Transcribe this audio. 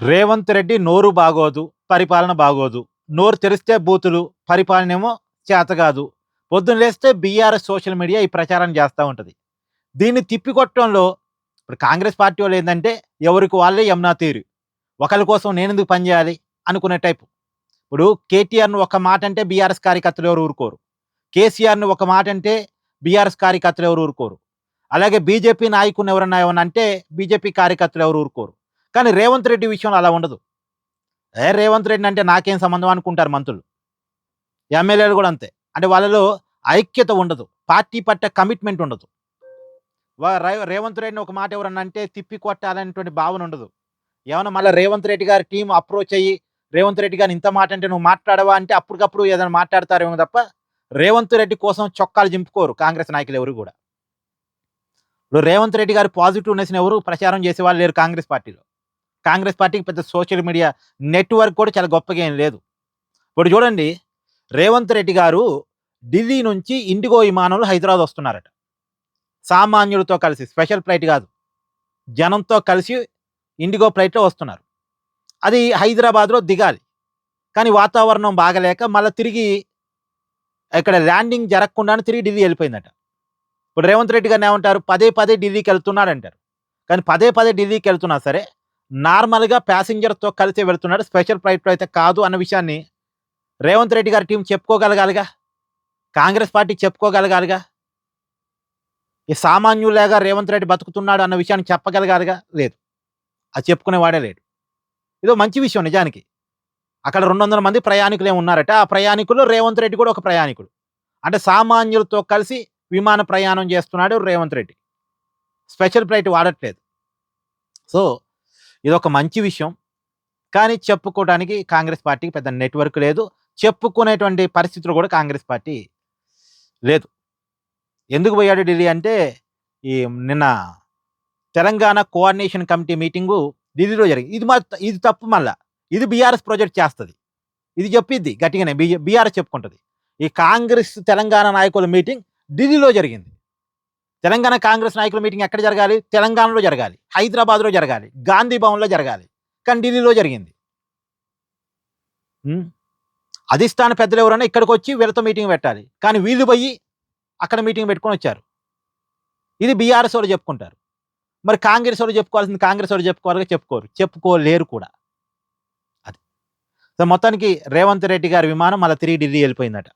రేవంత్ రెడ్డి నోరు బాగోదు, పరిపాలన బాగోదు. నోరు తెరిస్తే బూతులు, పరిపాలనేమో చేతగాదు. పొద్దున లేస్తే బీఆర్ఎస్ సోషల్ మీడియా ఈ ప్రచారం చేస్తా ఉంటది. దీన్ని తిప్పికొట్టడంలో ఇప్పుడు కాంగ్రెస్ పార్టీ వాళ్ళేందంటే ఎవరికి వాళ్ళే యమునా తీరు. ఒకళ్ళ కోసం నేనెందుకు పని జేయాలి అనుకునే టైపు. ఇప్పుడు కేటీఆర్‌ని ఒక మాటంటే బీఆర్ఎస్ కార్యకర్తలు ఎవరు ఊరుకోరు. కేసీఆర్‌ని ఒక మాటంటే బీఆర్ఎస్ కార్యకర్తలు ఎవరు ఊరుకోరు. అలాగే బీజేపీ నాయకుడిని ఎవరన్నా ఏమన్నా అంటే బీజేపీ కార్యకర్తలు ఎవరు ఊరుకోరు. కానీ రేవంత్ రెడ్డి విషయంలో అలా ఉండదు. రేవంత్ రెడ్డిని అంటే నాకేం సంబంధం అనుకుంటారు మంత్రులు. ఎమ్మెల్యేలు గూడా అంతే. అంటే వాళ్ళలో ఐక్యత ఉండదు. పార్టీ పట్ల కమిట్మెంట్ ఉండదు. రేవంత్ రెడ్డిని ఒక మాట ఎవరన్నా అంటే తిప్పి కొట్టాలనేటువంటి భావన ఉండదు. ఏమన్నా మళ్ళా రేవంత్ రెడ్డి గారి టీమ్ అప్రోచ్ అయ్యి, రేవంత్ రెడ్డి గారిని ఇంత మాట అంటే నువ్వు మాట్లాడవా అంటే అప్పటికప్పుడు ఏదైనా మాట్లాడతారేమో తప్ప, రేవంత్ రెడ్డి కోసం చొక్కాలు చింపుకోరు కాంగ్రెస్ నాయకులు ఎవరు గూడా. ఇప్పుడు రేవంత్ రెడ్డి గారి పాజిటివ్‌నెస్‌ని ఎవరు ప్రచారం చేసేవాళ్ళు లేరు కాంగ్రెస్ పార్టీలో. కాంగ్రెస్ పార్టీకి పెద్ద సోషల్ మీడియా నెట్‌వర్క్ కూడా చాలా గొప్పగా ఏం లేదు. ఇప్పుడు చూడండి, రేవంత్ రెడ్డి గారు ఢిల్లీ నుంచి ఇండిగో విమానంలో హైదరాబాద్ వస్తున్నారట. సామాన్యులతో కలిసి, స్పెషల్ ఫ్లైట్ గాదు. జనంతో కలిసి ఇండిగో ఫ్లైట్‌లో వస్తున్నారు. అది హైదరాబాద్‌లో దిగాలి. కానీ వాతావరణం బాగాలేక మళ్ళా తిరిగి ఇక్కడ ల్యాండింగ్ జరగకుండానే తిరిగి ఢిల్లీ ఎళ్ళిపోయిందట. ఇప్పుడు రేవంత్ రెడ్డి గారిని ఏమంటారు? పదే పదే ఢిల్లీకెళ్తున్నాడంటారు. కానీ పదే పదే ఢిల్లీకెళ్తున్నా సరే, నార్మల్‌గా ప్యాసింజర్‌తో కలిసే వెళ్తున్నాడు. స్పెషల్ ఫ్లైట్‌లో అయితే కాదు అన్న విషయాన్ని రేవంత్ రెడ్డి గారి టీమ్ చెప్పుకోగలగాలిగా. కాంగ్రెస్ పార్టీ చెప్పుకోగలగాలిగా. ఈ సామాన్యుల్లాగా రేవంత్ రెడ్డి బతుకుతున్నాడు అన్న విషయాన్ని చెప్పగలగాలిగా. లేదు. అది చెప్పుకునేవాడే లేడు. ఇదో మంచి విషయం నిజానికి. అక్కడ 200 మంది ప్రయాణికులేమో ఉన్నారట. ఆ ప్రయాణికుల్లో రేవంత్ రెడ్డి కూడా ఒక ప్రయాణికుడు. అంటే సామాన్యులతో కలిసి విమాన ప్రయాణం చేస్తున్నాడు రేవంత్ రెడ్డి. స్పెషల్ ఫ్లైట్ వాడట్లేదు. సో, ఇదొక మంచి విషయం. కానీ చెప్పుకోవడానికి కాంగ్రెస్ పార్టీకి పెద్ద నెట్‌వర్క్ లేదు. చెప్పుకునేటువంటి పరిస్థితులు కూడా కాంగ్రెస్ పార్టీ లేదు. ఎందుకు పోయాడు ఢిల్లీ అంటే, ఈ నిన్న తెలంగాణ కోఆర్డినేషన్ కమిటీ మీటింగు ఢిల్లీలో జరిగింది. ఇది తప్పు మళ్ళా. ఇది బీఆర్ఎస్ ప్రొజెక్ట్ చేస్తది. ఇది చెప్పిద్ది గట్టిగానే బీఆర్ఎస్ చెప్పుకుంటది. ఈ కాంగ్రెస్ తెలంగాణ నాయకుల మీటింగ్ ఢిల్లీలో జరిగింది. తెలంగాణ కాంగ్రెస్ నాయకుల మీటింగ్ ఎక్కడ జరగాలి? తెలంగాణలో జరగాలి. హైదరాబాద్‌లో జరగాలి. గాంధీ భవన్‌లో జరగాలి. కానీ ఢిల్లీలో జరిగింది. అధిష్టాన పెద్దలు ఎవరైనా ఇక్కడికొచ్చి వీళ్ళతో మీటింగ్ పెట్టాలి. కానీ వీళ్ళు పోయి అక్కడ మీటింగ్ పెట్టుకొనొచ్చారు. ఇది బీఆర్ఎస్ వాళ్ళు చెప్పుకుంటారు. మరి కాంగ్రెస్ వాళ్ళు చెప్పుకోవాల్సింది కాంగ్రెస్ వాళ్ళు చెప్పుకోవాలిగా, చెప్పుకోరు. చెప్పుకోలేరు కూడా. అది. సో, మొత్తానికి రేవంత్ రెడ్డి గారి విమానం మళ్ళా తిరిగి ఢిల్లీ ఎళ్ళిపోయిందట.